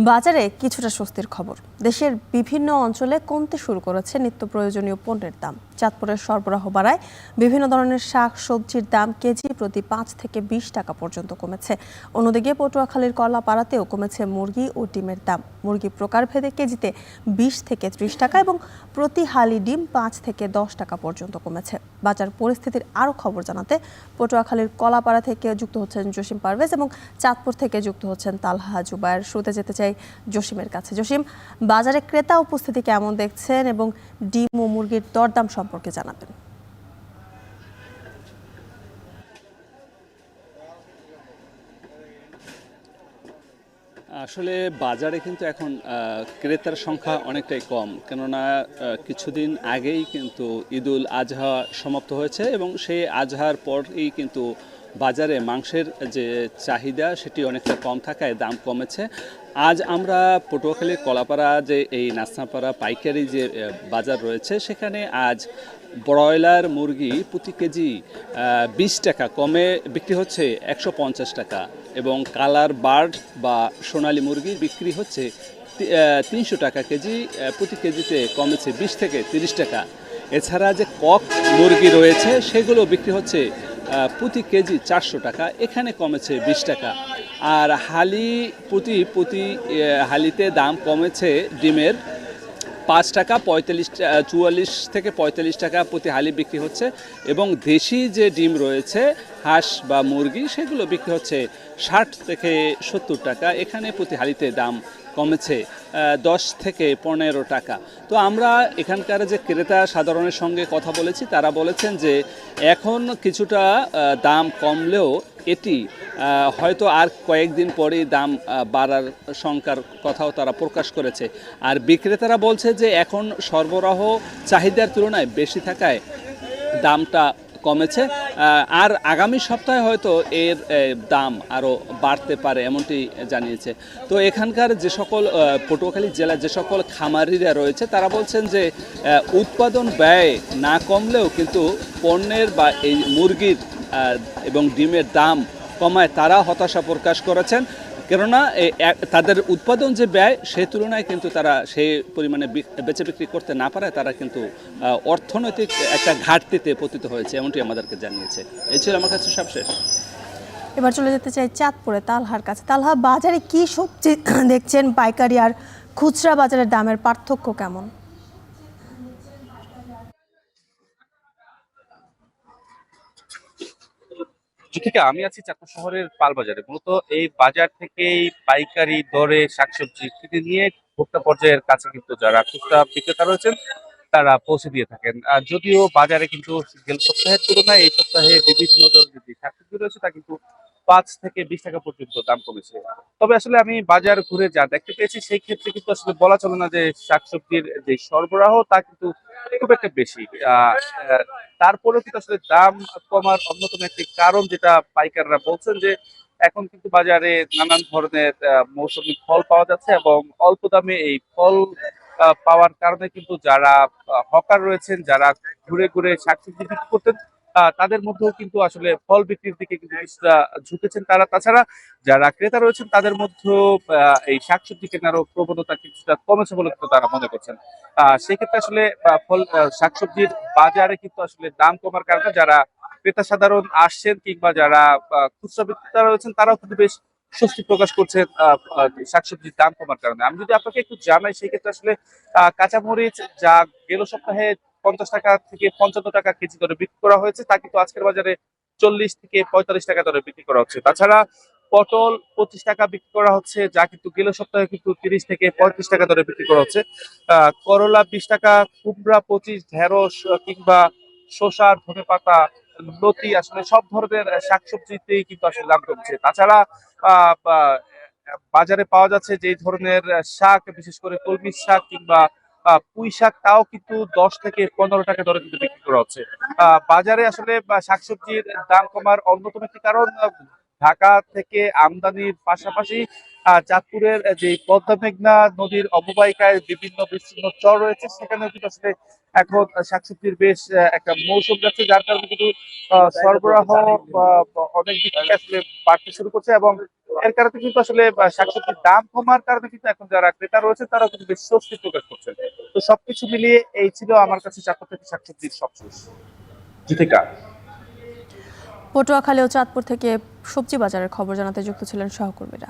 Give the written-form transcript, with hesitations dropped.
বাজারে কিছুটা স্বস্তির খবর। দেশের বিভিন্ন অঞ্চলে কমতে শুরু করেছে নিত্য প্রয়োজনীয় পণ্যের দাম। চাঁদপুরের সরবরাহ বাড়ায় বিভিন্ন ধরনের শাক সবজির দাম কেজি প্রতি 5 থেকে 20 টাকা পর্যন্ত কমেছে। অন্যদিকে পটুয়াখালীর কলাপাড়াতেও কমেছে মুরগি ও ডিমের দাম। মুরগি প্রকারভেদে কেজিতে 20 থেকে 30 টাকা এবং প্রতি হালি ডিম 5 থেকে 10 টাকা পর্যন্ত কমেছে। বাজার পরিস্থিতির আরও খবর জানাতে পটুয়াখালীর কলাপাড়া থেকে যুক্ত হচ্ছেন জসিম পারভেজ এবং চাঁদপুর থেকে যুক্ত হচ্ছেন তালহা জুবায়ের। শুরুতে যেতে চাই জসিমের কাছে। জসিম, বাজারে ক্রেতা উপস্থিতি কেমন দেখছেন এবং ডিম ও মুরগির দরদাম সম্পর্কে জানাবেন। আসলে বাজারে কিন্তু এখন ক্রেতার সংখ্যা অনেকটাই কম, কেননা কিছুদিন আগেই কিন্তু ঈদুল আজহা সমাপ্ত হয়েছে এবং সেই আজহার পরেই কিন্তু বাজারে মাংসের যে চাহিদা সেটি অনেকটা কম থাকায় দাম কমেছে। আজ আমরা পটুয়াখালীর কলাপাড়া যে এই নাচনাপাড়া পাইকারি যে বাজার রয়েছে, সেখানে আজ ব্রয়লার মুরগি প্রতি কেজি 20 টাকা কমে বিক্রি হচ্ছে 150 টাকা এবং কালার বার্ড বা সোনালী মুরগি বিক্রি হচ্ছে 300 টাকা কেজি। প্রতি কেজিতে কমেছে 20 থেকে 30 টাকা। এছাড়া যে কক মুরগি রয়েছে সেগুলো বিক্রি হচ্ছে প্রতি কেজি 400 টাকা, এখানে কমেছে 20 টাকা। আর প্রতি হালিতে দাম কমেছে ডিমের 5 টাকা, 44 থেকে 45 টাকা প্রতি হালি বিক্রি হচ্ছে এবং দেশি যে ডিম রয়েছে হাঁস বা মুরগি সেগুলো বিক্রি হচ্ছে 60 থেকে 70 টাকা, এখানে প্রতি হালিতে দাম কমেছে 10 থেকে 15 টাকা। তো আমরা এখানকার যে ক্রেতা সাধারণের সঙ্গে কথা বলেছি, তারা বলেছেন যে এখন কিছুটা দাম কমলেও এটি হয়তো আর কয়েকদিন পরেই দাম বাড়ার শঙ্কার কথাও তারা প্রকাশ করেছে। আর বিক্রেতারা বলছে যে এখন সরবরাহ চাহিদার তুলনায় বেশি থাকায় দামটা কমেছে, আর আগামী সপ্তাহে হয়তো এর দাম আরও বাড়তে পারে এমনটি জানিয়েছে। তো এখানকার যে সকল পটুয়াখালী জেলার যে সকল খামারিরা রয়েছে তারা বলছেন যে উৎপাদন ব্যয় না কমলেও কিন্তু পণ্যের বা এই মুরগির এবং ডিমের দাম কমায় তারা হতাশা প্রকাশ করেছেন, কেননা তাদের উৎপাদন যে ব্যয় সেই তুলনায় কিন্তু তারা সেই পরিমাণে বেচে বিক্রি করতে না পারায় তারা কিন্তু অর্থনৈতিক একটা ঘাটতিতে পতিত হয়েছে, এমনটি আমাদেরকে জানিয়েছে। এই ছিল আমার কাছে সবশেষ। এবার চলে যেতে চাই চাঁদপুরে তালহার কাছে। তালহা, বাজারে কি সবজি দেখছেন? পাইকারি আর খুচরা বাজারের দামের পার্থক্য কেমন? থেকে আমি আছি চাঁদপুর শহরের পালবাজারে। মূলত এই বাজার থেকেই পাইকারি দরে শাকসবজি কিনে নিয়ে ভোক্তা পর্যায়ের কাছে কিন্তু যারা খুচরা বিক্রেতা রয়েছেন তারা পৌঁছে দিয়ে থাকেন। আর যদিও বাজারে কিন্তু গেল সপ্তাহের তুলনায় এই সপ্তাহে বিভিন্ন ধরনের যে শাকসবজি রয়েছে তা কিন্তু 5 থেকে 20 টাকা পর্যন্ত দাম কমেছে। তবে আসলে আমি বাজার ঘুরে যা দেখতে পেয়েছি সেই ক্ষেত্রে কিন্তু আসলে বলা চলে না যে শাকসবজির যে সরবরাহ তা কিন্তু খুব একটা বেশি। আহ আহ, তারপরেও কিন্তু আসলে দাম কমার অন্যতম একটি কারণ যেটা পাইকাররা বলছেন যে এখন কিন্তু বাজারে নানান ধরনের মৌসুমী ফল পাওয়া যাচ্ছে এবং অল্প দামে এই ফল পাওয়ার কারণে কিন্তু যারা হকার রয়েছেন, যারা ঘুরে ঘুরে শাকসবজি বিক্রি করতেন, তাদের মধ্যেও কিন্তু আসলে ফল বিক্রির দিকে কিন্তু কিছুটা ঝুঁকেছেন তারা। তাছাড়া যারা ক্রেতা রয়েছেন তাদের মধ্যেও এই শাকসবজি কেনারও প্রবণতা কিছুটা কমেছে বলে কিন্তু তারা মনে করছেন। সেক্ষেত্রে আসলে শাকসবজির বাজারে কিন্তু আসলে দাম কমার কারণে যারা ক্রেতা সাধারণ আসছেন কিংবা যারা খুচরা বিক্রেতা রয়েছেন তারাও কিন্তু বেশ স্বস্তি প্রকাশ করছেন শাকসবজির দাম কমার কারণে। আমি যদি আপনাকে একটু জানাই সেই ক্ষেত্রে আসলে কাঁচামরিচ যা গেল সপ্তাহে 50 টাকা থেকে 55 টাকা কেজি দরে বিক্রি করা হয়েছে তা কিন্তু আজকের বাজারে 40 থেকে 45 টাকা দরে বিক্রি করা হচ্ছে। তাছাড়া পটল 25 টাকা বিক্রি করা হচ্ছে, যা কিন্তু গেল সপ্তাহে কিন্তু 30 থেকে 35 টাকা দরে বিক্রি করা হচ্ছে। করলা 20 টাকা, কুমড়া 25, ঢেঁড়স কিংবা শসা, ধনেপাতা, লতি আসলে সব ধরনের শাকসবজিতেই কিন্তু আসলে দাম কমছে। তাছাড়া আহ বা- বাজারে পাওয়া যাচ্ছে যে ধরনের শাক, বিশেষ করে কলমি শাক কিংবা পুঁই শাক, তাও কিন্তু 10 থেকে 15 টাকা দরে কিন্তু বিক্রি করা হচ্ছে। বাজারে আসলে শাকসবজির দাম কমার অন্যতম একটি কারণ ঢাকা থেকে আমদানির পাশাপাশি চাঁদপুরের যে পদ্মা মেঘনা নদীর অববাহিকায় বিভিন্ন বিস্তীর্ণ চর রয়েছে, সেখানেও কিন্তু আসলে এখন শাকসবজির বেশ একটা মৌসুম যাচ্ছে, যার কারণে কিন্তু সরবরাহ অনেক দিক থেকে আসলে বাড়তে শুরু করছে, এবং এর কারণে কিন্তু আসলে শাকসবজির দাম কমার কারণে কিন্তু এখন যারা ক্রেতা রয়েছে তারা কিন্তু বেশ স্বস্তি প্রকাশ করছেন। তো সবকিছু মিলিয়ে এই ছিল আমার কাছে চাঁদপুর থেকে শাকসবজির সবশেষ। জিতিকা। পটুয়াখালী ও চাঁদপুর থেকে সবজি বাজারের খবর জানাতে যুক্ত ছিলেন সহকর্মীরা।